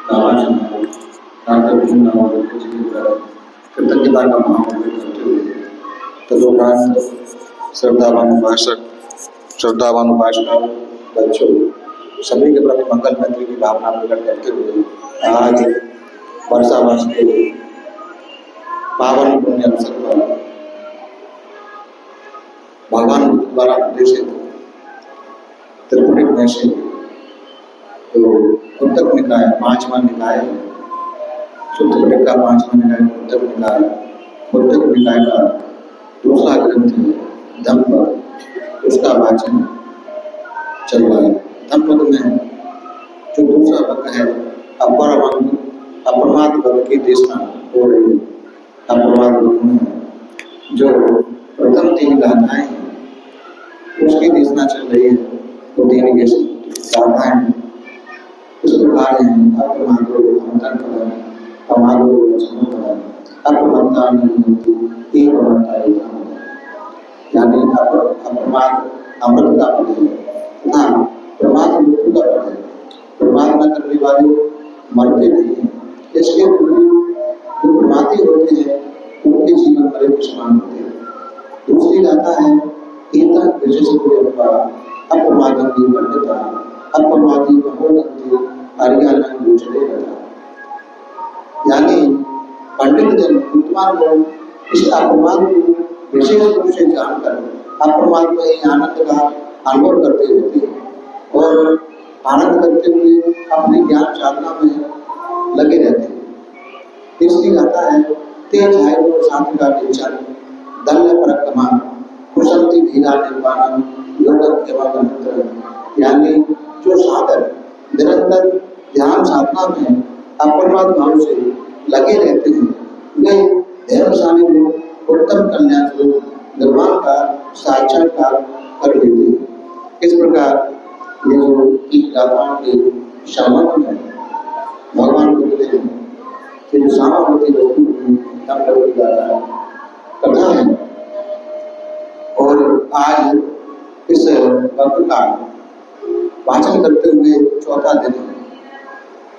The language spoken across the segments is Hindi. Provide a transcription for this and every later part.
रामाचंद्र डॉक्टर भीमराव अम्बेडकर जी पर कृतज्ञता का भाव व्यक्त करते हुए तदुपरांत श्रद्धावान उपासक बच्चों सभी के प्रति मंगल मैत्री की भावना प्रकट करते हुए आज वर्षा मास के पावन पुण्य अवसर पर भगवान बुद्ध द्वारा उपदेशित त्रिपुटिक में से तो कुंतक निकाय पांचवा निकाय सुत्तपिटक का पांचवा निकाय कुंतक निकाय का दूसरा ग्रंथ धम्मपद, उसका वाचन चल रहा है। धम्मपद में जो दूसरा वर्ग है अप्रमाद वर्ग की देशना हो रही है। अप्रमाद वर्ग में जो प्रथम तीन गाथाएं हैं उसकी देशना चल रही है। तो तीन गाथाएं इस प्रकार हैं: अप्रमादो अमृतं फलम्, प्रमादो वचनं फलम्, अप्रमत्ता निबोधति एवमर्था एवं। यानी अप्रमाद अमृत का फल है तथा प्रमाद मृत्यु का फल है। प्रमाद न करने वाले मरते नहीं हैं। इसके जो प्रमादी होते हैं उनके जीवन मरे के समान होते हैं। दूसरी गाथा है एतत् विशेषतो यत्वा अप्रमादं विवर्जिता अप्रमादी महोदन्ति अर्याणां गोचरे गता। यानी पंडित जन बुद्धिमान लोग इस अप्रमाद को विशेष रूप से जानकर अप्रमाद में ही आनंद का अनुभव करते रहते हैं और आनंद करते हुए अपने ज्ञान साधना में लगे रहते हैं। तीसरी गाथा है तेज आयु सात्विका टेंशन दल्य पराक्रम कुशलति धीरा निर्वाणम योगम केवल। यानी जो साधक निरंतर ध्यान साधना में अप्रमाद भाव से लगे रहते हैं वे धैर्यशाली लोग उत्तम कल्याण स्वरूप निर्वाण का साक्षात्कार कर लेते हैं। इस प्रकार ये जो तीन गाथाओं के संबंध में भगवान बुद्ध ने सामावती वस्तु की गाथा कथा है। और आज इस वक्त का वाचन करते हुए चौथा दिन है।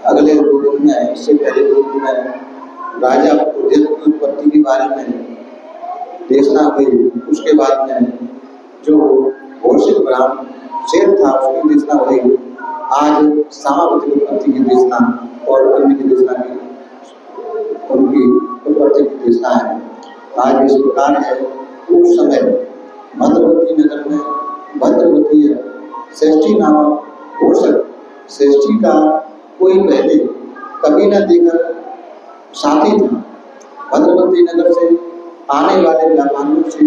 अगले दो दिन में इससे पहले दो दिन में राजा उद्योग की उत्पत्ति के बारे में देशना हुई। उसके बाद में जो घोषित ब्राह्मण शेर था उसकी देशना हुई। आज सामावती उत्पत्ति की देशना और अन्य की देशना की उनकी उत्पत्ति की देशना है। आज इस प्रकार है उस समय भद्रवती नगर में भद्रवती श्रेष्ठी नामक घोषक श्रेष्ठी का कोई पहले कभी न देखा साथी था। भद्रवती नगर से आने वाले व्यापारियों से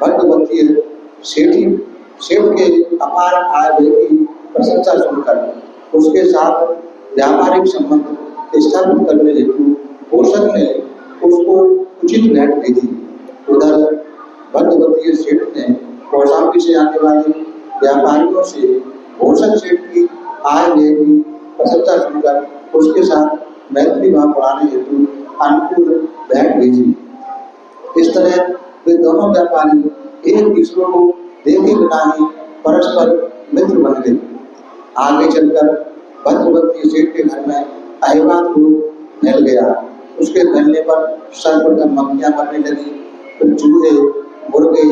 भद्रवती सेठ के अपार आय व्यय की प्रशंसा सुनकर उसके साथ व्यापारिक संबंध स्थापित करने हेतु घोषक ने उसको उचित भेंट दी थी। उधर भद्रवती सेठ ने कौशाम्बी से आने वाले व्यापारियों से घोषक सेठ की आय व्यय की प्रशंसा सुनकर उसके साथ मैत्री भाव बढ़ाने हेतु अनुकूल भेंट भेजी। इस तरह वे दोनों व्यापारी एक दूसरे को देखे बिना ही परस्पर मित्र बन गए। आगे चलकर भद्रवती सेठ के घर में अहिवाद रोग फैल गया। उसके फैलने पर सर्वप्रथम मक्खियां मरने लगी, फिर चूहे, मुर्गे,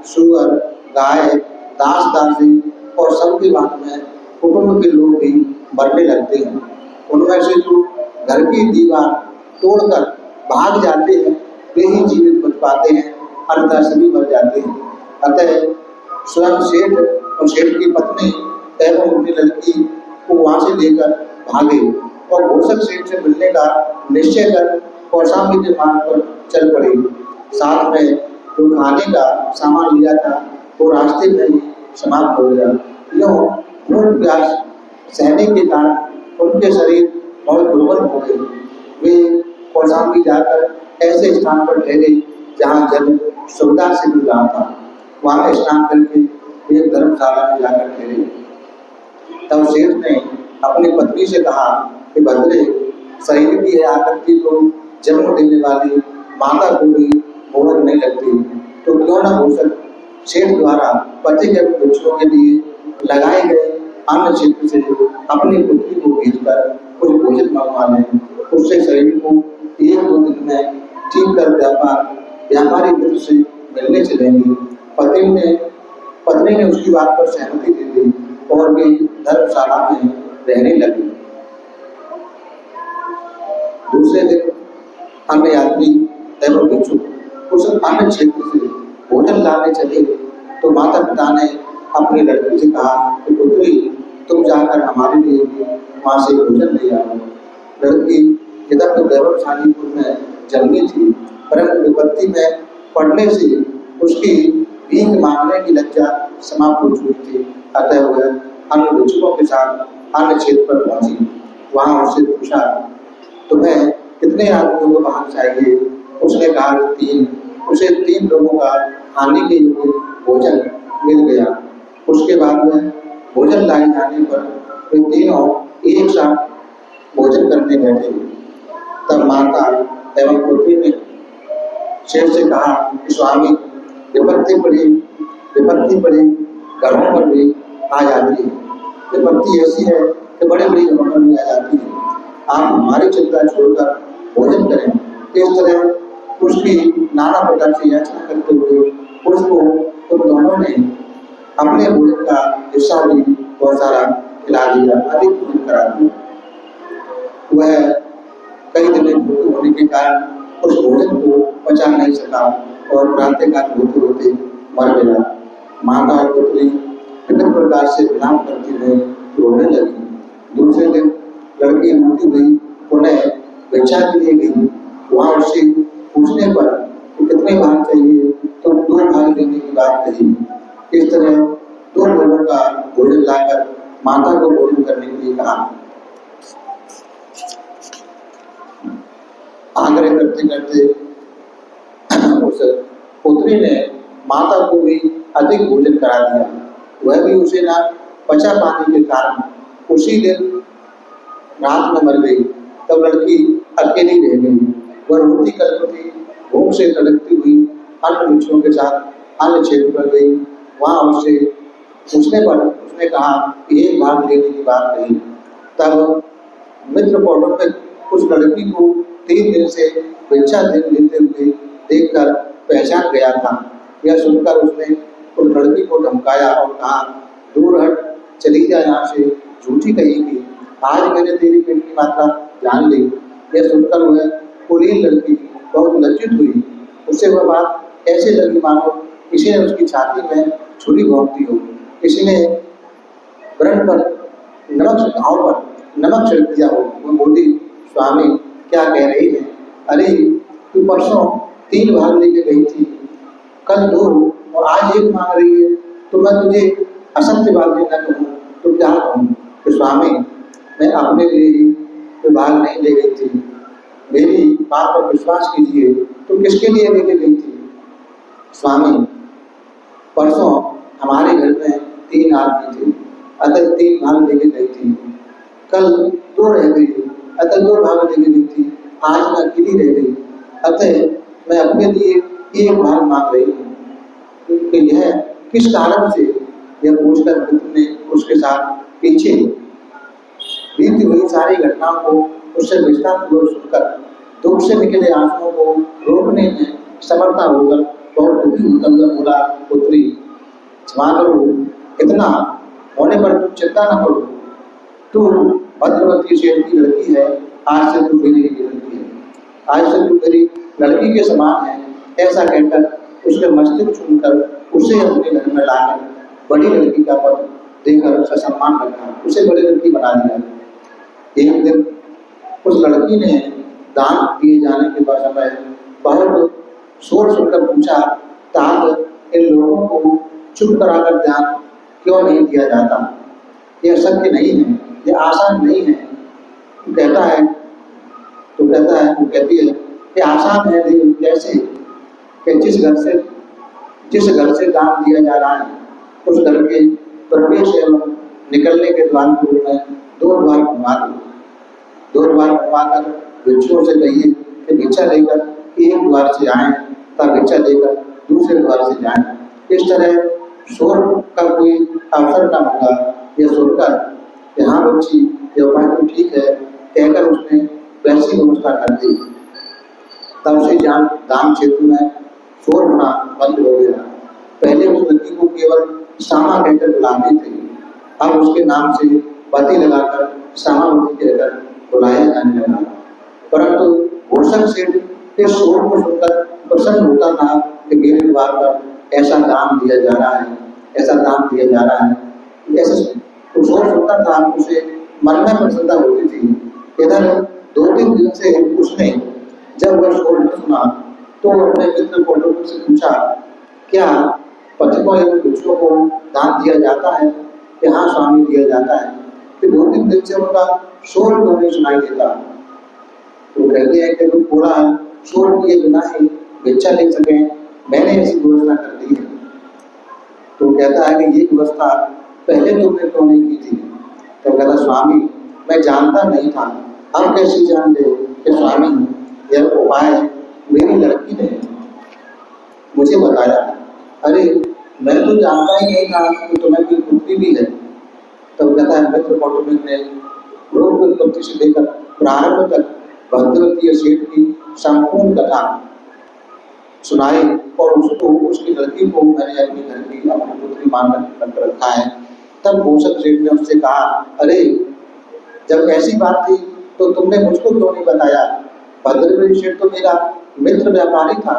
सुअर, गाय, दास दासी और सबके बाद में कुटुंब के लोग भी मरने लगते हैं। उनमें से जो घर की दीवार तोड़कर भाग जाते हैं वे ही जीवित बच पाते हैं, अन्यथा सभी मर जाते हैं। अतः स्वयं सेठ और सेठ की पत्नी एवं उनकी लड़की को वहां से लेकर भागे और घोषक सेठ से मिलने का निश्चय कर कौशाम्बी के मार्ग पर चल पड़े। साथ में जो खाने का सामान लिया था वो रास्ते में ही समाप्त हो गया। यूँ भूख प्यास सहने के कारण उनके शरीर बहुत दुर्बल हो गए। वे कौशाम्बी जाकर ऐसे स्थान पर ठहरे जहाँ जल सुविधा से मिल रहा था। वहाँ स्नान करके एक धर्मशाला में जाकर ठहरे। तब सेठ ने अपनी पत्नी से कहा कि भद्रे, शरीर की आकृति को जन्म देने वाली माता को भी मोहर नहीं लगती, तो क्यों न घोषक सेठ द्वारा पति के बच्चों के लिए लगाए गए अन्य क्षेत्र से अपनी पुत्री को भेजकर कुछ भोजन मंगवा लें। उससे शरीर को 1-2 दिन में ठीक कर व्यापारी मित्र से मिलने चलेंगे। पत्नी ने उसकी बात पर सहमति दे दी और वे धर्मशाला में रहने लगी। दूसरे दिन अन्य यात्री एवं भिक्षुक उस अन्य क्षेत्र से भोजन लाने चले तो माता पिता ने अपनी लड़की से कहा कि पुत्री, तुम जाकर हमारे लिए भी वहां से भोजन ले आओ। लड़की इधर तो वैभवशालीपुर में जन्मी थी, परंतु विपत्ति में पड़ने से उसकी भीख मांगने की लज्जा समाप्त हो चुकी थी। अतः वह अन्य भिक्षुकों के साथ अन्य क्षेत्र पर पहुंची। वहां उससे पूछा, तुम्हें कितने आदमियों को भाग चाहिए? उसने कहा 3। उसे 3 लोगों का खाने के लिए भोजन मिल गया। उसके बाद में भोजन लाए जाने पर वे तीनों एक साथ भोजन करने बैठे। तब माता एवं पुत्री ने शेर से कहा कि स्वामी, विपत्ति बड़ी घरों पर भी आ जाती है। विपत्ति ऐसी है कि बड़े बड़े घरों पर भी आ जाती है। आप हमारी चिंता छोड़कर भोजन करें। इस तरह उसकी नाना प्रकार से याचना करते हुए उसको उन दोनों ने अपने भोजन का हिस्सा भी बहुत सारा खिला दिया, अधिक भोजन करा दिया। वह कई दिन भूखे होने के कारण उस भोजन को पचा नहीं सका और प्रातःकाल होते होते मर गया। माता और पुत्री विभिन्न प्रकार से विलाप करती हुए रोने लगी। दूसरे दिन लड़की रोती हुई उन्हें भिक्षा के लिए गई। वहां उससे पूछने पर कितने भाग चाहिए तो 2 भाग देने की बात कही। इस तरह 2 लोगों का भोजन लाकर माता को भोजन करने के लिए कहा। आग्रह करते करते उस पुत्री ने माता को भी अधिक भोजन करा दिया। वह भी उसे ना पचा पाने के कारण उसी दिन रात में मर गई। तब लड़की अकेली रह गई। वह रोती कलपती भूख से तड़पती हुई अन्य भिक्षुओं के साथ अन्य क्षेत्र पर गई। वहां उससे पूछने पर उसने कहा कि 1 भाग लेने की बात कही। तब मित्र कौटुंबिक उस लड़की को 3 दिन से भिक्षा देते हुए देखकर पहचान गया था। यह सुनकर उसने उस लड़की को धमकाया और कहा, दूर हट, चली जा यहाँ से, झूठी कहेगी। आज मैंने तेरी पेट की मात्रा जान ली। यह सुनकर वह कुलीन लड़की बहुत लज्जित हुई। उससे वह बात ऐसे लगी मानो किसी ने उसकी छाती में छुरी भोंक दी हो। किसी ने व्रण पर घाव पर नमक छिड़क दिया हो। वह बोली, स्वामी क्या कह रही है? अरे तू परसों 3 भाग लेके गई थी, कल 2 और आज 1 मांग रही है। तो मैं तुझे असत्य बात देना कहूँ तो क्या कहूँ कि स्वामी मैं अपने लिए ही भाग नहीं ले गई थी। मेरी बात पर विश्वास कीजिए, तो किसके लिए लेके गई थी? स्वामी परसों हमारे घर में 3 आदमी थे, अतः 3 भाग लेके गई थी। कल 2 रह गई, अतः 2 भाग लेके गई थी। आज मैं अकेली रह गई, अतः मैं अपने लिए 1 भाग मांग रही हूँ कि यह किस कारण से? यह पूछकर मित्र ने उसके साथ पीछे बीती हुई सारी घटनाओं को उससे विस्तारपूर्वक सुनकर दुख से निकले आंसुओं को रोकने में समर्था होकर बहुत दुखी होकर बोला, पुत्री क्षमा करो, इतना होने पर तुम चिंता न करो। तू भद्रवती सेठ की लड़की है, आज से तू मेरी लड़की है, आज से तू मेरी लड़की के समान है। ऐसा कहकर उसके मस्तिष्क छूकर उसे अपने घर में लाकर बड़ी लड़की का पद देकर उसका सम्मान रखा, उसे बड़ी लड़की बना दिया। एक दिन उस लड़की ने दान दिए जाने के बाद समय बहुत शोर सुनकर पूछा, तात इन लोगों को चुप कराकर दान क्यों नहीं दिया जाता? यह सत्य नहीं है, यह आसान नहीं है। वो कहती है कि आसान है देव, कैसे? कि जिस घर से दान दिया जा रहा है उस घर के प्रवेश एवं निकलने के द्वार को मैं 2 द्वार बनवा दूँ। 2 द्वार बनवाकर भिक्षुओं से कहिए कि भिक्षा लेकर एक द्वार से आए तब भिक्षा लेकर दूसरे द्वार से जाएं। इस तरह शोर का कोई अवसर न होगा, यह सुनकर कि हाँ बच्ची, यह उपाय तो ठीक है, कहकर उसने वैसी व्यवस्था कर दी। तब से दान क्षेत्र में शोर होना बंद हो गया। पहले उस लड़की को केवल श्यामा कहकर बुलाते थे, अब उसके नाम से पति लगाकर श्यामावती कहकर बुलाया जाने लगा। परंतु घोषक सेठ के शोर को सुनकर प्रसन्न होता था कि मेरे द्वार पर ऐसा दान दिया जा रहा है, ऐसा दान दिया जा रहा है। ऐसा शोर सुनता था, उसे मन में प्रसन्नता होती थी। इधर 2-3 दिन से उसने जब वह शोर न सुना तो अपने मित्र कोटक से पूछा, क्या पथिकों एवं भिक्षुओं को दान दिया जाता है? कि हाँ स्वामी, दिया जाता है। फिर 2-3 दिन से उनका शोर क्यों नहीं सुनाई देता? तो कहते हैं कि लोग पूरा शोर किए बिना ही भिक्षा ले सके, मैंने ऐसी व्यवस्था कर दी है। तो कहता है कि ये व्यवस्था पहले तुमने क्यों नहीं की थी? तो कहता स्वामी, मैं जानता नहीं था। अब कैसे जान ले कि स्वामी यह उपाय मेरी लड़की ने मुझे बताया? अरे मैं तो जानता ही नहीं था कि तुम्हें कोई पुत्री भी है। तब कहता है मित्र कौटुंबिक ने रोग उत्पत्ति से लेकर प्रारंभ तक भद्रवती सेठ की संपूर्ण कथा सुनाई और उसको, उसकी लड़की को मैंने अपनी घर की अपनी पुत्री मान रखा है। तब घोषक सेठ ने उससे कहा, अरे जब ऐसी बात थी तो तुमने मुझको क्यों नहीं बताया? भद्रवती सेठ तो मेरा मित्र व्यापारी था,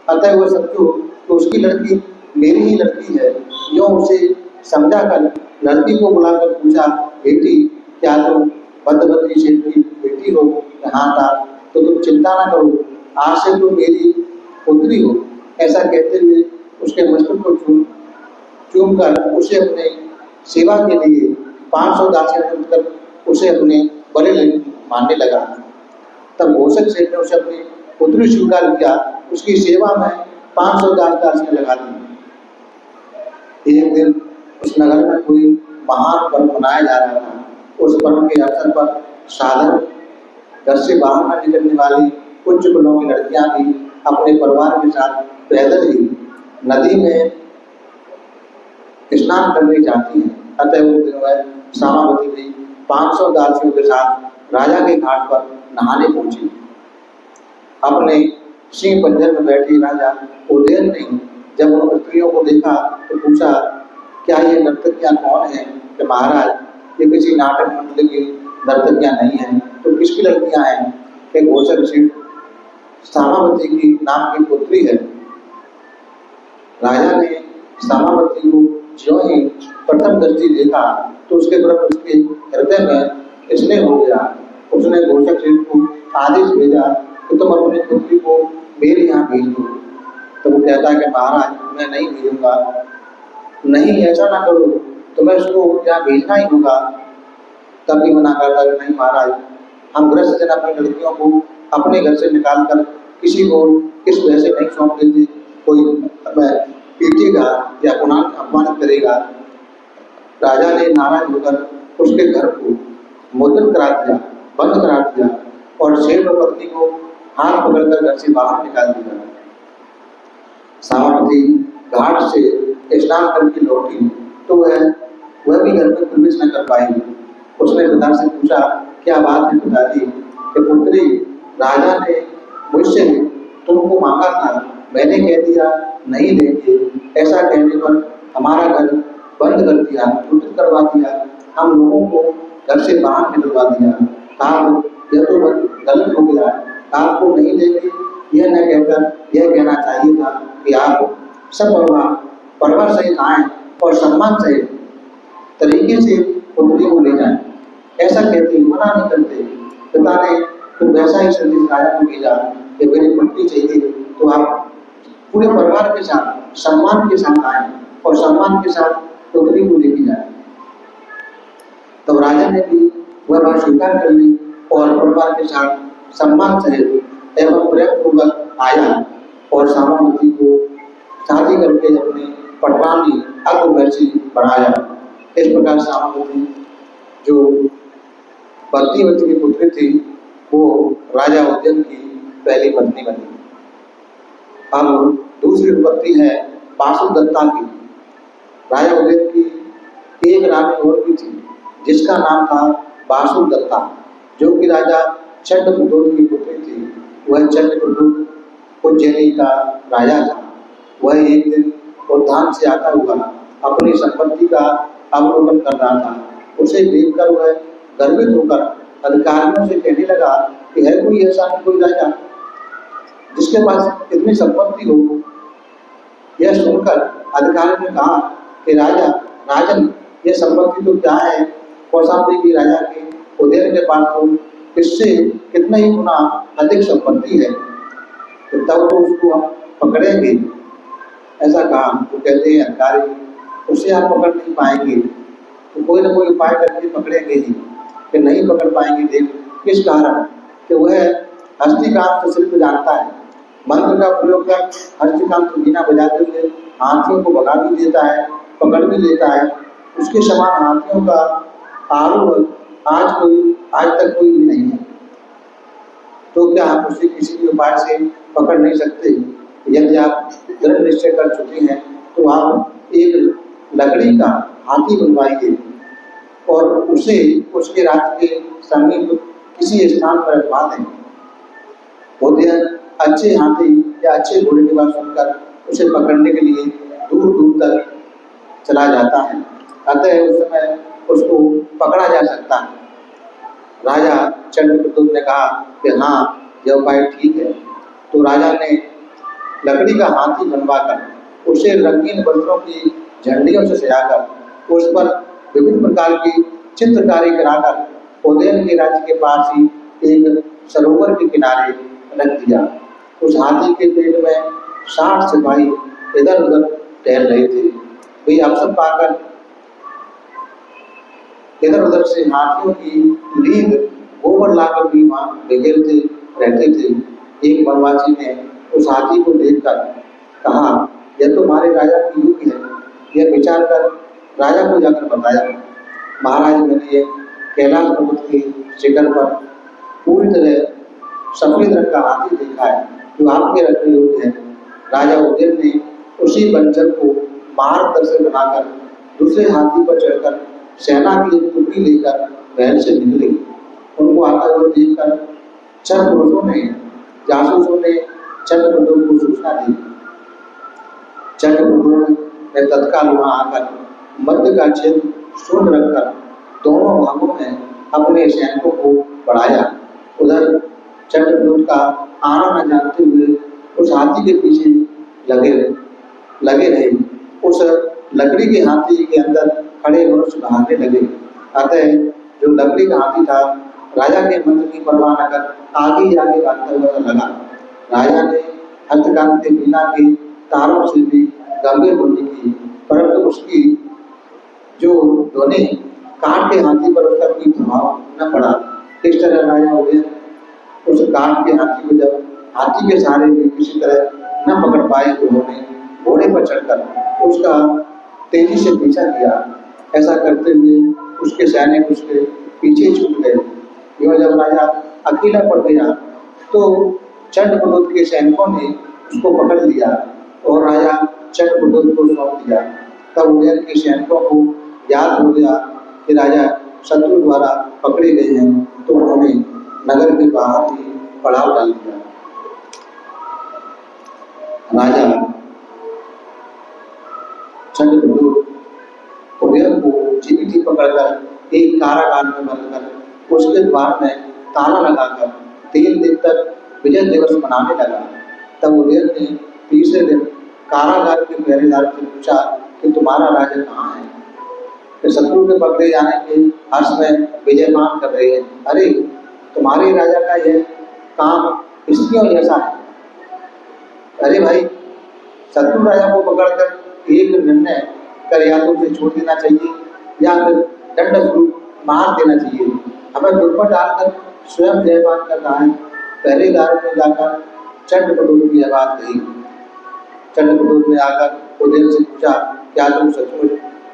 अतः वह समझो तो उसकी लड़की मेरी ही लड़की है। यो उसे समझा कर लड़की को बुलाकर पूछा, बेटी क्या तुम भद्रवती सेठ की बेटी हो? हाँ था। तो तुम चिंता ना करो, आज से तुम मेरी पुत्री हो। ऐसा कहते हुए उसके मस्तक को चूम कर उसे अपने सेवा के लिए 500 दासियां कर उसे अपने बड़े मानने लगा। तब घोषक सेठ ने उसे अपनी पुत्री स्वीकार किया, उसकी सेवा में 500 दासियां लगा दी। एक दिन उस नगर में कोई महान पर्व मनाया जा रहा था। उस पर्व के अवसर पर साधन घर से बाहर न निकलने वाली उच्च कुलों की लड़कियां भी अपने परिवार के साथ पैदल ही नदी में स्नान करने जाती हैं। अतः उस दिन वह श्यामावती भी 500 दासियों के साथ राजा के घाट पर नहाने पहुंची। अपने सिंह पंजर में बैठी राजा उदयन ने जब उन स्त्रियों को देखा तो पूछा, क्या ये नर्तकियां कौन है? कि महाराज, ये किसी नाटक मंडली की नर्तकियां नहीं है, तो किसकी लड़कियां हैं? कि घोषक सेठ श्यामावती की नाम की पुत्री है। राजा ने श्यामावती को ज्यों ही प्रथम दृष्टि देखा तो उसके प्रति उसके हृदय में स्नेह हो गया। उसने घोषक सेठ को आदेश भेजा कि तुम अपनी पुत्री को मेरे यहाँ भेज दो। तो वो कहता है कि महाराज, मैं नहीं भेजूंगा। नहीं, ऐसा ना करो, तुम्हें उसको यहाँ भेजना ही होगा। तब भी मना करता है, नहीं महाराज, हम गृहस्थ जन अपनी लड़कियों को अपने घर से निकाल कर किसी को इस वजह से नहीं सौंप देते, कोई हमें पीटेगा या अपमानित करेगा। राजा ने नाराज होकर उसके घर को मुद्रित करा दिया, बंद करा दिया और सेठ और पत्नी को हाथ पकड़कर घर से बाहर निकाल दिया। श्यामावती घाट से स्नान करके लौटी तो वह भी घर में प्रवेश न कर पाई। उसने पिता से पूछा, क्या बात है पिताजी? कि पुत्री, राजा ने मुझसे तुमको मांगा था, मैंने कह दिया नहीं देंगे। ऐसा कहने पर हमारा घर बंद कर दिया, मुद्रित करवा दिया, हम लोगों को घर से बाहर निकलवा दिया। आप यह तो गलत हो गया, आपको नहीं देंगे यह न कहकर यह कहना चाहिए था कि आप सब परिवार सहित आए और सम्मान सहित तरीके से पुत्री को ले जाएं। ऐसा कहते मना नहीं करते। पिता ने फिर वैसा ही संदेश राजा को भेजा कि मेरी पुत्री चाहिए तो आप पूरे परिवार के साथ सम्मान के साथ आए और सम्मान के साथ पुत्री को लेके जाए। तब राजा ने भी वह बात स्वीकार कर ली और परिवार के साथ सम्मान सहित एवं प्रेम पूर्वक आया और श्यामावती को शादी करके अपने पटवानी अग्रवर्षी बढ़ाया। इस प्रकार श्यामावती जो भद्रवती की पुत्री थी वो राजा उदयन की पहली पत्नी बनी। अब दूसरी उत्पत्ति है पाशुदत्ता की। राजा उदयन की एक रानी और भी थी जिसका नाम था वासुदत्ता, जो कि राजा चंद्रप्रद्योत की पुत्री थी। वह चंद्रप्रद्योत उज्जैनी का राजा था। वह एक दिन उद्यान से आता हुआ अपनी संपत्ति का अवलोकन कर रहा था। उसे देखकर वह गर्वित होकर अधिकारियों से कहने लगा कि है कोई ऐसा कोई राजा जिसके पास इतनी संपत्ति हो। यह सुनकर अधिकारियों ने कहा कि राजन, यह संपत्ति तो क्या है, कौशाम्बी की राजा के उदयन के पास तो इससे कितना ही गुना अधिक संपत्ति है, तो तब तो उसको हम पकड़ेंगे। ऐसा कहा। तो कहते हैं अधिकारी, उसे आप पकड़ नहीं पाएंगे, तो कोई ना कोई उपाय करके पकड़ेंगे ही। कि नहीं पकड़ पाएंगे देव, किस कारण? कि वह हस्तिकांत शिल्प जानता है, मंत्र का प्रयोग कर हस्तिकांत बीना बजाते हुए हाथियों को भगा भी देता है, पकड़ भी लेता है। उसके समान हाथियों का आरूढ़ आज तक कोई भी नहीं है। तो क्या हम उसे किसी भी उपाय से पकड़ नहीं सकते? यदि आप दृढ़ निश्चय कर चुके हैं तो आप एक लकड़ी का हाथी बनवाइए और उसे उसके राज्य के समीप किसी स्थान पर रखवा दें। उदयन अच्छे हाथी या अच्छे घोड़े की बात सुनकर उसे पकड़ने के लिए दूर दूर तक चला जाता है, अतः उस समय उसको पकड़ा जा सकता है। राजा चंद्रप्रद्योत ने कहा कि हाँ, यह उपाय ठीक है। तो राजा ने लकड़ी का हाथी बनवाकर उसे रंगीन वस्त्रों की झंडियों से सजाकर उस पर विभिन्न प्रकार की चित्रकारी कराकर उदयन के राज्य के पास ही एक सरोवर के किनारे रख दिया। उस हाथी के पेट में 60 सिपाही इधर उधर टहल रहे थे। वे अवसर पाकर इधर उधर से हाथियों की लीद गोबर लाकर भी वहां बिखेरते रहते थे। एक वनवासी ने उस हाथी को देखकर कहा, यह तो हमारे राजा की युक्ति है। यह विचार कर राजा को जाकर बताया, महाराज, मैंने ये कैलाश पर्वत के शिखर पर पूरी तरह सफेद रंग का हाथी देखा है जो आपके रखने योग्य है। राजा उदयन ने उसी बंचर को मार्गदर्शक बनाकर दूसरे हाथी पर चढ़कर सेना की एक टुकड़ी लेकर महल से निकले। उनको आता हुआ देखकर चंद पुरुषों ने, जासूसों ने चंद्रप्रद्योत को सूचना दी। चंद्रप्रद्योत ने तत्काल वहां आकर मध्य का क्षेत्र शून्य रखकर दोनों भागों में अपने सैनिकों को बढ़ाया। उधर चंद्रप्रद्योत का आना न जानते हुए उस हाथी के पीछे लगे रहे। उस लकड़ी के हाथी के अंदर खड़े मनुष्य भागने लगे। अतः जो लकड़ी का हाथी था, राजा के मंत्र की परवाह न कर आगे ही आगे भागता हुआ लगा। राजा ने हस्तकांत के वीणा के तारों से भी गंभीर ध्वनि की, परंतु उसकी जो ध्वनि काठ के हाथी पर उसका कोई प्रभाव न पड़ा। इस तरह राजा उदयन उस काठ के हाथी को जब हाथी के सहारे भी किसी तरह न पकड़ पाए तो उन्होंने घोड़े पर चढ़कर उसका तेजी से पीछा किया। ऐसा करते हुए उसके सैनिक उसके पीछे छूट गए। यह जब राजा अकेला पड़ गया तो चंद्रप्रद्योत के सैनिकों ने उसको पकड़ लिया और राजा चंद्रप्रद्योत को सौंप दिया। तब उदयन के सैनिकों को याद हो गया कि राजा शत्रु द्वारा पकड़े गए हैं, तो उन्होंने नगर के बाहर ही पड़ाव डाल दिया। राजा चंद्रप्रद्योत उदयन को जीवित ही पकड़कर एक कारागार में बंद उसके द्वार में ताला लगाकर 3 दिन तक विजय दिवस मनाने लगा। तब उदयन ने तीसरे दिन कारागार के पहरेदार से पूछा कि तुम्हारा राजा कहाँ है? तो शत्रु के पकड़े जाने के हर्ष में विजयमान कर रहे हैं। अरे, तुम्हारे राजा का यह काम स्त्रियों जैसा है। अरे भाई, शत्रु राजा को पकड़कर एक निर्णय कर या तो उसे छोड़ देना चाहिए या फिर दंड स्वरूप मार देना चाहिए। हमें दुर्पट डालकर स्वयं जयपान कर रहा है। पहरेदार ने जाकर चंद्रप्रद्योत की बात कही। चंद्रप्रद्योत ने आकर उदयन से पूछा, क्या तुम सचमुच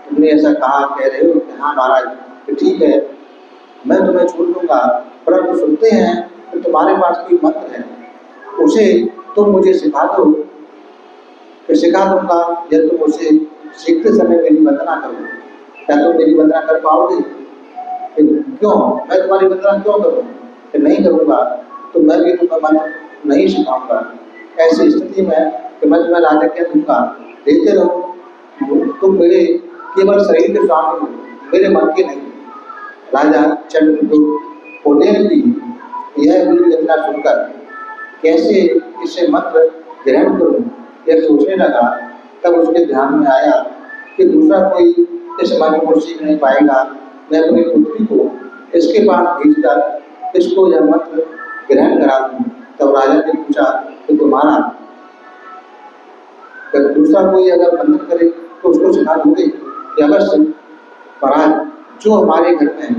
तुमने ऐसा कहा कह रहे हो? हाँ महाराज, तो ठीक है, मैं तुम्हें छोड़ दूंगा, परंतु सुनते हैं कि तुम्हारे पास कोई मंत्र है, उसे तुम मुझे सिखा दो। तो सिखा दूंगा यदि तुम उसे सीखते समय मेरी वंदना करो। क्या तुम मेरी वंदना कर पाओगे? क्यों? मैं तुम्हारी वंदना क्यों करूँ? कि नहीं करूँगा तो मैं भी तुम्हें मंत्र नहीं सिखाऊंगा। ऐसी स्थिति में कि मैं तुम्हें राजा क्या दूंगा, देते रहो। तुम मेरे केवल शरीर के स्वामी हो, मेरे मन के नहीं। राजा चंद्रगुप्त उदयन की यह वीर घटना सुनकर कैसे इसे मंत्र ग्रहण करूं यह सोचने लगा। तब उसके ध्यान में आया कि दूसरा कोई इस मंत्र को सीख नहीं पाएगा। मैं अपनी पुत्री को इसके पास भेजकर इसको यह मंत्र ग्रहण करा दूं। तब राजा ने पूछा कि तुम्हारा अगर दूसरा कोई अगर बंधन करे तो उसको सिखा दोगे? कि अवश्य महाराज, जो हमारे घर में है,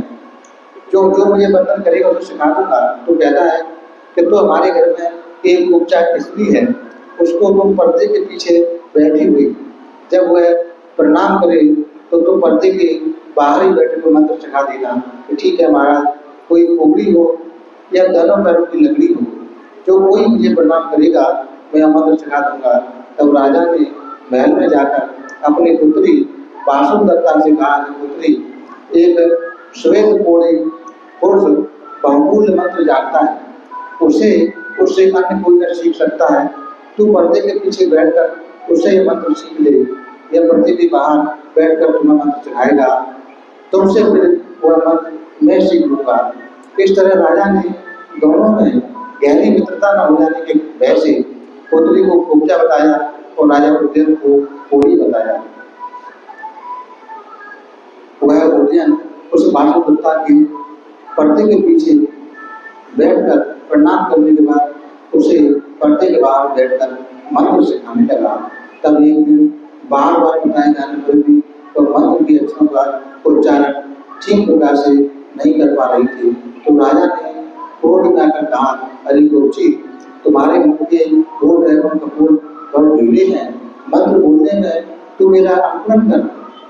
जो जो मुझे बंधन करेगा उसको सिखा दूंगा। तो कहता है कि तो हमारे घर में एक उपचार स्त्री है, उसको तुम पर्दे के पीछे बैठी हुई जब वह प्रणाम करे तो तुम पर्दे के बाहर ही बैठे हुए मंत्र सिखा देना। कि ठीक है महाराज, कोई खोपड़ी हो या दोनों पैरों की लकड़ी हो, जो कोई मुझे प्रणाम करेगा मैं मंत्र सिखा दूंगा। तब राजा ने महल में जाकर अपनी पुत्री वासुदत्ता से कहा कि पुत्री, एक श्वेत कोड़ी पुरुष बहुमूल्य मंत्र जानता है, उसे उससे अन्य कोई न सीख सकता है। तू पर्दे के पीछे बैठकर उससे ये मंत्र सीख ले, यह पर्दे के बाहर बैठकर तुम्हें मंत्र सिखाएगा, तुमसे फिर वह मंत्र मैं सीख लूंगा। इस तरह राजा ने दोनों में गहरी मित्रता न हो जाने के भय से पुत्री को उपजा बताया और राजा उदयन को कोड़ी बताया। वह उदयन उस वासुदत्ता के पर्दे के पीछे बैठकर प्रणाम करने के बाद उसे पर्दे के बाहर बैठकर मंत्र सिखाने लगा। तब एक दिन बार बार बताए जाने पर भी तो मंत्र के अक्षरों का उच्चारण ठीक प्रकार से नहीं कर पा रही थी। तो राजा ने क्रोध में आकर कहा, अरे गुरुजी, तुम्हारे मुख के होठ एवं कपोल बहुत ढीले हैं, मंत्र बोलने में तू मेरा अपमान कर।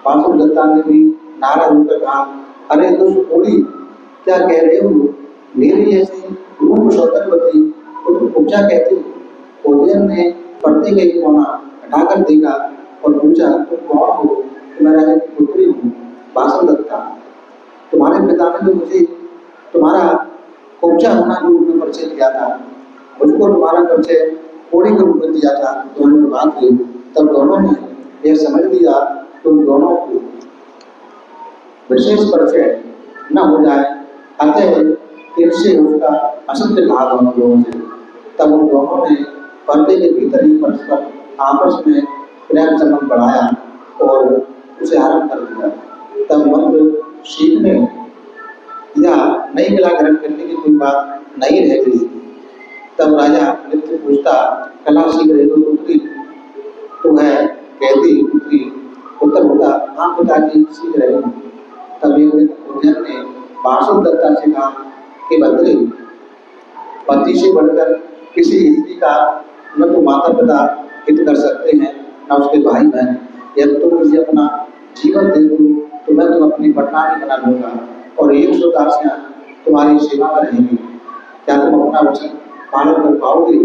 वासुदत्ता ने भी नाराज होकर कहा, अरे दुष्ट कोड़ी, क्या कह रहे हो? मेरी ऐसी रूप सौंदर्यवती को तुम उपजा कहते हो? उदयन ने पर्दे का एक कोना हटाकर देखा और पूछा, तुम कौन हो? कि मैं राजा की पुत्री हूँ, वासुदत्ता। तुम्हारे पिता ने तो मुझे तुम्हारा उपजा होना के रूप में परिचय दिया था, मुझको तुम्हारा परिचय कोड़ी के रूप में दिया था। दोनों में बात हुई, तब दोनों ने यह समझ लिया कि उन दोनों को विशेष परिचय न हो जाए, अतः इनसे उसका असत्य कहा दोनों लोगों से। तब उन दोनों ने पर्दे के भीतर ही परस्पर आपस में प्रेम संबंध बढ़ाया और उसे आरंभ कर दिया। तब मंत्र सीखने या नई कला ग्रहण करने की कोई बात नहीं रह गई। तब राजा नित्य पूछता, कला सीख रहे हो पुत्री? तो वह कहती पुत्री उत्तर होता, हाँ पिताजी सीख रहे हो। तब एक दिन उदयन ने वासुदत्ता से कहा कि भद्रे, पति से बढ़कर किसी स्त्री का न तो माता पिता हित कर सकते हैं न उसके भाई बहन। यदि तुम मुझे अपना जीवन दे दो तो मैं तुम अपनी पटरानी बना लूंगा और 100 दासियां तुम्हारी सेवा में रहेंगी। क्या तुम अपना वचन पालन कर पाओगे?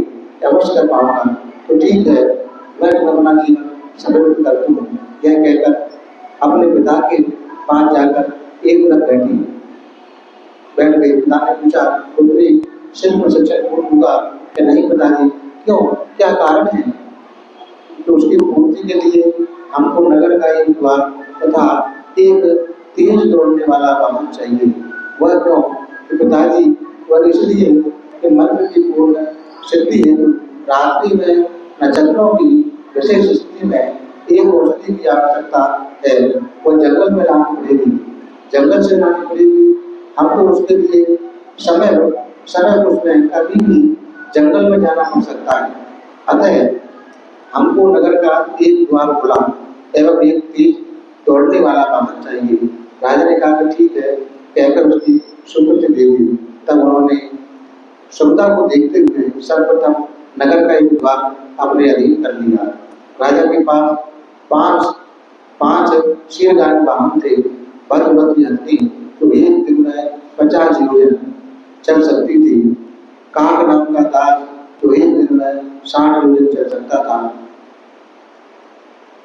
अवश्य कर पाऊंगा। तो ठीक है, मैं तुम अपना जीवन समर्पित करती हूँ। यह कहकर अपने पिता के पास जाकर एक मिनट बैठ गई। पिता ने पूछा, पुत्री शिल्प शिक्षण पूर्ण हुआ कि नहीं पिताजी? क्यों, क्या कारण है? तो उसकी पूर्ति के लिए हमको नगर का एक द्वार तथा एक तेज दौड़ने वाला वाहन चाहिए। वह क्यों? तो पिताजी वह इसलिए कि मंत्र की पूर्ण सिद्धि हेतु रात्रि में नक्षत्रों की विशेष स्थिति में एक औषधि की आवश्यकता है, वह जंगल में लानी पड़ेगी। जंगल से लानी पड़ेगी, हमको उसके लिए समय उसमें कभी भी जंगल में जाना पड़ सकता है। अतः हमको नगर का एक द्वार खुला एवं एक तेज दौड़ने वाला वाहन चाहिए। राजा ने कहा कि ठीक है, कहकर उसकी स्वीकृति दे दी। तब उन्होंने सुविधा को देखते हुए सर्वप्रथम नगर का एक द्वार अपने अधीन कर लिया। राजा के पास पांच शेरगान वाहन थे। भद्रवती हथनी तो एक दिन में 50 योजन चल सकती थी। काक नाम का दास तो एक दिन में 60 योजन चल सकता था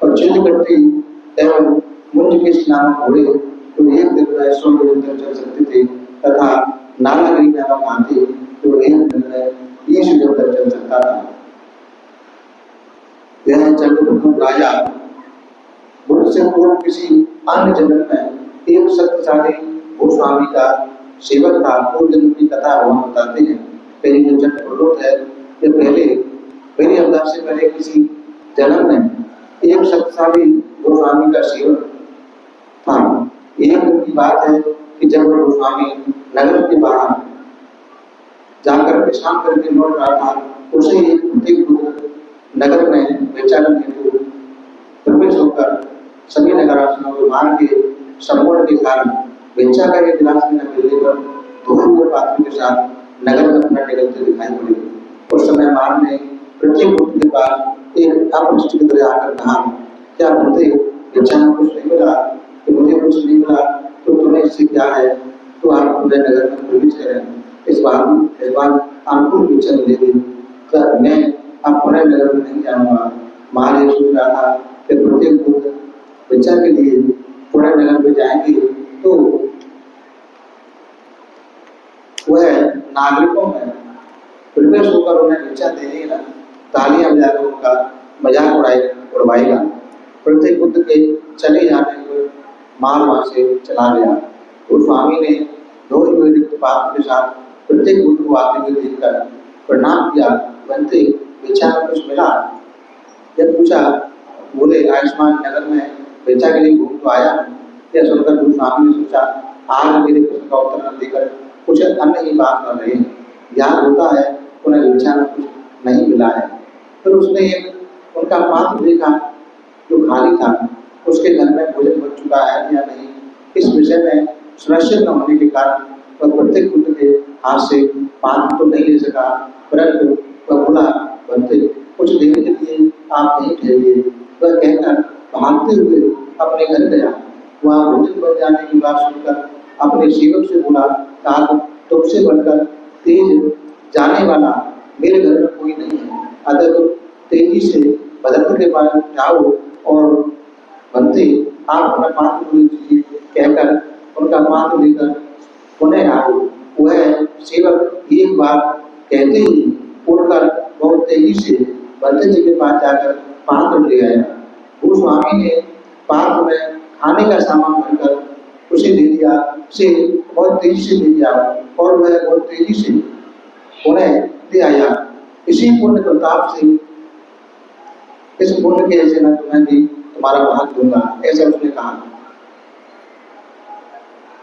और चित्रकट्टी एवं पुंजकेशी नामक घोड़े जो एक दिन में 100 किलोमीटर चल सकते थे तथा नालागिरी नामक हाथी जो एक दिन में 20 किलोमीटर चल सकता था। यह चंद्रगुप्त राजा बुद्ध से पूर्व किसी अन्य जन्म में एक शक्तिशाली भूस्वामी का सेवक था। पूर्व जन्म की कथा हम बताते हैं। पहले जो चंद्रगुप्त है ये पहले अवतार से पहले किसी जन्म में एक शक्तिशाली भूस्वामी का सेवक था। एक दिन की बात है कि जब वो भूस्वामी नगर के बाहर जाकर पेशाब करके लौट रहा था, उसे एक बुद्धिपुत्र नगर में बेचारा हेतु प्रवेश होकर सभी नगरवासियों को मार के संपूर्ण के कारण बेचा का एक गिलास में न मिलने पर धोए हुए पात्र के साथ नगर में अपना निकलते दिखाई पड़े। उस समय मार ने पृथ्वीपुत्र के पास एक अपरिचित की तरह आकर कहा, क्या बनते बेचा में कुछ नहीं मिला? तो मुझे कुछ नहीं मिला तो तुम्हें इससे क्या है? तो आप पूरे नगर में प्रवेश करें। इस बार अनुकूल बेचा मिलेगी। मैं अब पूरे नगर में नहीं जाऊंगा। मार ये सोच रहा था कि प्रत्येक पुत्र बेचा के लिए पूरे नगर में जाएंगे तो वह नागरिकों में प्रवेश होकर उन्हें बेचा देगा, तालियां बजाकर उनका मजाक उड़वाएगा। प्रत्येक पुत्र के चले जाने पर मार वहां से चला गया। तो स्वामी ने धोए हुए रिक्त पात्र के साथ प्रत्येक पुत्र को आते हुए देखकर प्रणाम किया। बनते बेचा में कुछ मिला? जब पूछा, बोले आयुष्मान नगर में बेचा के लिए घूम तो आया। यह सुनकर गुरु स्वामी ने सोचा, आज मेरे प्रश्न का उत्तर न देकर कुछ अन्य ही बात कर रहे हैं। ज्ञान होता है उन्हें बेचा में कुछ नहीं मिला है। फिर उसने एक उनका पात्र देखा जो खाली था। उसके घर में भोजन बच चुका है या नहीं, इस विषय में सुनिश्चित न होने के कारण वह प्रत्येक पुत्र के हाथ से पात्र तो नहीं ले सका, परंतु वह बोला, बनते कुछ देर के लिए आप नहीं ठहरिए। वह कहकर भागते हुए अपने घर गया। वहाँ भोजन बन जाने की बात सुनकर अपने सेवक से बोला, तुमसे बढ़कर तेज जाने वाला मेरे घर में कोई नहीं है, अगर तुम तेजी से भद्रता के पास जाओ और बनते आप अपना पात्र लीजिए कहकर उनका पात्र लेकर पुनः आओ। वह सेवक एक बार कहते ही उड़कर बहुत तेजी से बनते जी के पास जाकर पात्र ले आया। वो स्वामी ने पात्र में खाने का सामान भरकर उसे दे दिया। उसे बहुत तेजी से ले दिया और वह बहुत तेजी से उन्हें ले आया। इसी पुण्य प्रताप से इस पुण्य के ऐसे न तुम्हें भी तुम्हारा भाग दूंगा, ऐसा उसने कहा।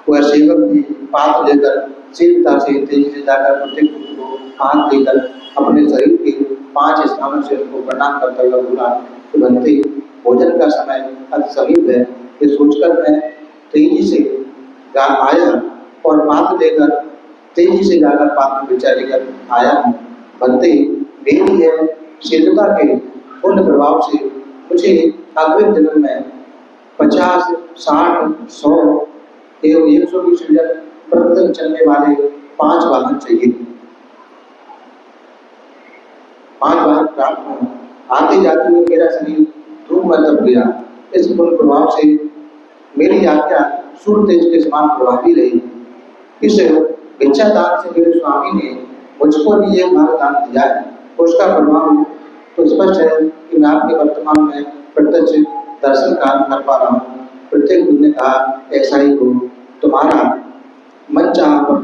वह सेवक भी पात्र लेकर शीघ्रता से तेजी से जाकर प्रत्येक पुत्र को हाथ देकर अपने शरीर के 5 स्थानों से उनको प्रणाम करता हुआ बोला कि बनते भोजन का समय अति समीप है। ये सोचकर मैं तेजी से आया और पात्र लेकर तेजी से जाकर पात्र बेचा लेकर आया हूँ। बनते मेरी है शीघ्रता के पुण्य प्रभाव से मुझे अगले जन्म में 50, 60, 100 एवं 120 मीटर प्रतिदिन चलने वाले 5 वाहन चाहिए। 5 वाहन प्राप्त हों। आते जाते हुए मेरा शरीर धूप में तप गया। इस पुण्य प्रभाव से मेरी आज्ञा सूर्य तेज के समान प्रभावी रही। इस भिक्षा दान से मेरे स्वामी ने मुझको भी एक भाग दान दिया है। उसका प्रभाव तो स्पष्ट है कि मैं आपके वर्तमान में प्रत्यक्ष दर्शन कर पा रहा हूँ। प्रत्येक गुरु ने कहा, ऐसा ही हो। तुम्हारा मन चाह पर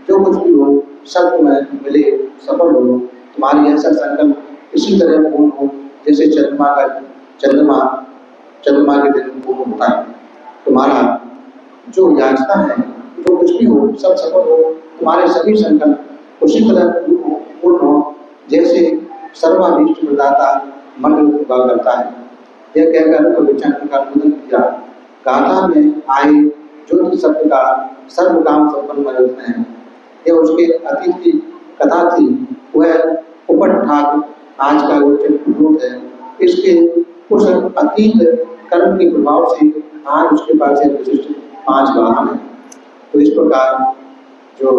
जो कुछ भी हो सब तुम्हें मिले, सफल हो। तुम्हारी ऐसा संकल्प इसी तरह पूर्ण हो जैसे चंद्रमा के दिन पूर्ण होता है। तुम्हारा जो याचना है, जो कुछ भी हो सब सफल हो। तुम्हारे सभी संकल्प उसी तरह पूर्ण हो जैसे सर्वाभीष्ट प्रदाता मंगल हुआ करता है। यह कहकर विचार का अनुमोदन किया। गाथा में आए ज्योति शब्द का सर्व काम संपन्न मदद है। यह उसके अतीत की कथा थी। वह उपट ठाक आज का गोचर है। इसके उस अतीत कर्म के प्रभाव से आज उसके पास एक विशिष्ट 5 वाहन है। तो इस प्रकार जो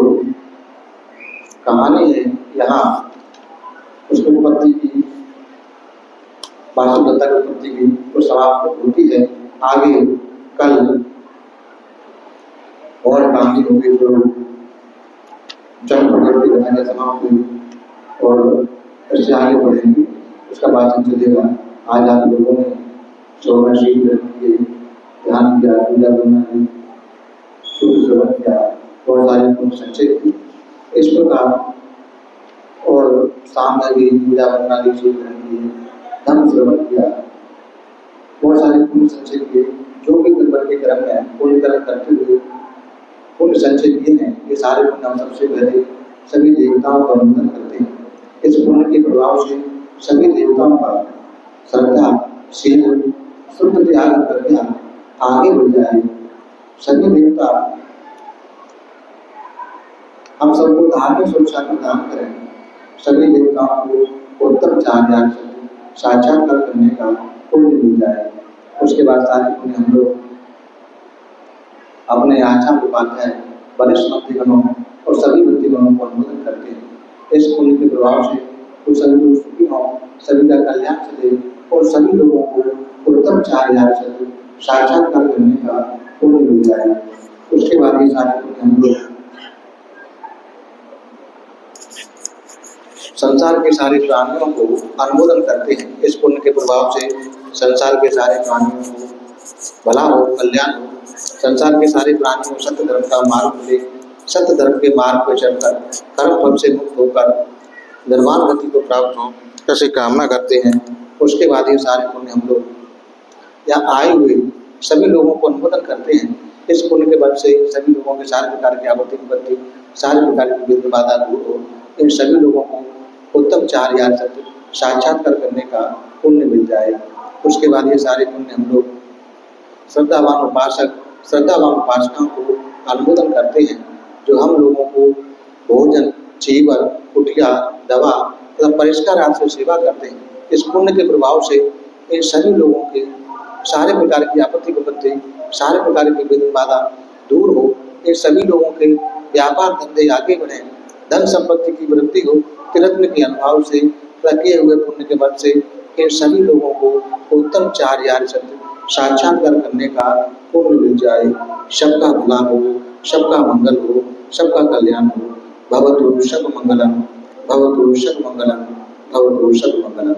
कहानी है यहाँ उसकी उत्पत्ति की, वासुदत्ता की उत्पत्ति की वो समाप्त होती है। आगे कल और बाकी होगी जो जन्म प्रकट की घटना समाप्त हुई और इससे आगे बढ़ेंगे, उसका वाचन चलेगा। आज आप लोगों ने 14 शील ग्रहण किए, ध्यान किया, पूजा करना की, शुद्ध श्रवण किया, बहुत सारे पुण्य संचय किए। इस प्रकार और सामने भी पूजा करना की, शील ग्रहण किए, धर्म श्रवण किया, बहुत सारे पुण्य संचय किए। जो भी नंबर के क्रम में पुण्य कर्म करते हुए पुण्य संचय किए हैं, ये सारे पुण्य हम सबसे पहले सभी देवताओं का वंदन करते हैं। इस पुण्य के प्रभाव से सभी देवताओं का श्रद्धा, शील, शुद्ध त्याग प्रज्ञा आगे बढ़ जाए। सभी देवता हम सबको धार्मिक सुरक्षा प्रदान करें। सभी देवताओं को उत्तम चार साक्षात्कार करने का पुण्य मिल जाए। उसके बाद सारे पुण्य हम लोग अपने आचार्य उपाध्याय, वरिष्ठ भक्तिगणों और सभी भक्तिगणों को अनुमोदन करते हैं। इस पुण्य के प्रभाव से तो सभी लोग सुखी हों, सभी का कल्याण चले और सभी लोगों को उत्तम चार साक्षात्कार करने का पुण्य मिल जाए। उसके बाद ये सारे पुण्य हम लोग संसार के सारे प्राणियों को अनुमोदन करते हैं। इस पुण्य के प्रभाव से संसार के सारे प्राणियों को भला हो, कल्याण हो, संसार के सारे प्राणियों सत्य धर्म का मार्ग मिले, सत्य धर्म के मार्ग पर चलकर कर्म फल से मुक्त होकर निर्वाण गति को प्राप्त हो, ऐसी कामना करते हैं। उसके बाद ये सारे पुण्य हम लोग यहाँ आए हुए सभी लोगों को अनुमोदन करते हैं। इस पुण्य के बल से सभी लोगों के सारे प्रकार की आपत्ति विपत्ति, सारे प्रकार की विघ्न बाधा दूर हो, इन सभी लोगों को उत्तम चार सत्य साक्षात्कार करने का पुण्य मिल जाए। उसके बाद ये सारे पुण्य हम लोग श्रद्धावान उपासक, श्रद्धावान उपासनाओं को अनुमोदन करते हैं, जो हम लोगों को भोजन, चीवर, कुटिया, दवा तथा परिष्कार आदि से सेवा करते हैं। इस पुण्य के प्रभाव से इन सभी लोगों के सारे प्रकार की आपत्ति विपत्ति, सारे प्रकार की विघ्न बाधा दूर हो, इन सभी लोगों के व्यापार धंधे आगे बढ़े, धन संपत्ति की वृद्धि हो, तिरत्न के अनुभव से किए हुए पुण्य के बल से इन सभी लोगों को उत्तम चार सत्य साक्षात्कार करने का पुण्य मिल जाए। सबका भला हो, सबका मंगल हो, सबका कल्याण हो। भवतु सब मंगलम, भवतु सब मंगलम, भवतु सब मंगलम।